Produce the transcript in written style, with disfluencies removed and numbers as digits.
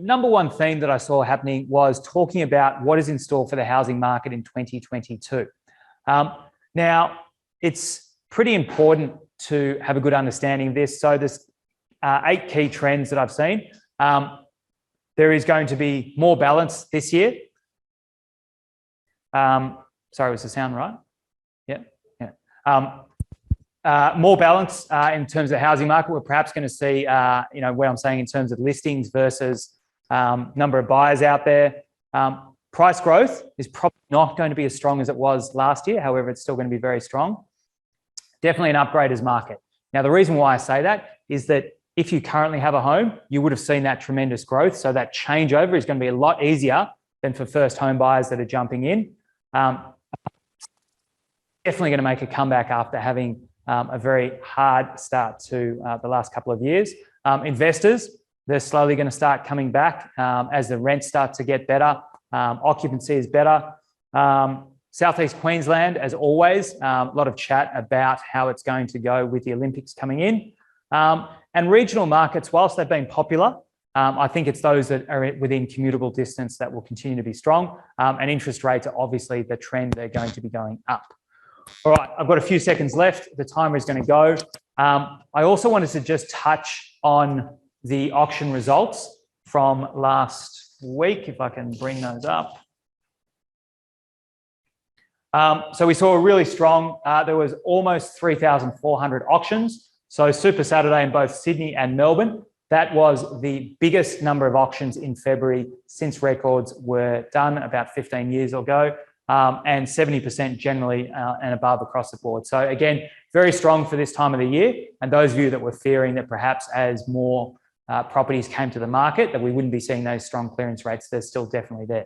number one theme that I saw happening was talking about what is in store for the housing market in 2022. Now, it's pretty important to have a good understanding of this. So there's 8 key trends that I've seen. There is going to be more balance this year. Sorry, was the sound right? Yeah. More balance in terms of the housing market. We're perhaps going to see, what I'm saying in terms of listings versus number of buyers out there. Price growth is probably not going to be as strong as it was last year. However, it's still going to be very strong. Definitely an upgraders market. Now, the reason why I say that is that if you currently have a home, you would have seen that tremendous growth. So that changeover is going to be a lot easier than for first home buyers that are jumping in. Definitely going to make a comeback after having a very hard start to the last couple of years. Investors, they're slowly going to start coming back as the rents start to get better. Occupancy is better. Southeast Queensland, as always, a lot of chat about how it's going to go with the Olympics coming in. And regional markets, whilst they've been popular, I think it's those that are within commutable distance that will continue to be strong. And interest rates are obviously the trend they're going to be going up. All right, I've got a few seconds left. The timer is going to go. I also wanted to just touch on the auction results from last week, if I can bring those up. So we saw a really strong, there was almost 3,400 auctions. So Super Saturday in both Sydney and Melbourne. That was the biggest number of auctions in February since records were done about 15 years ago. And 70% generally and above across the board. So again, very strong for this time of the year. And those of you that were fearing that perhaps as more properties came to the market, that we wouldn't be seeing those strong clearance rates, they're still definitely there.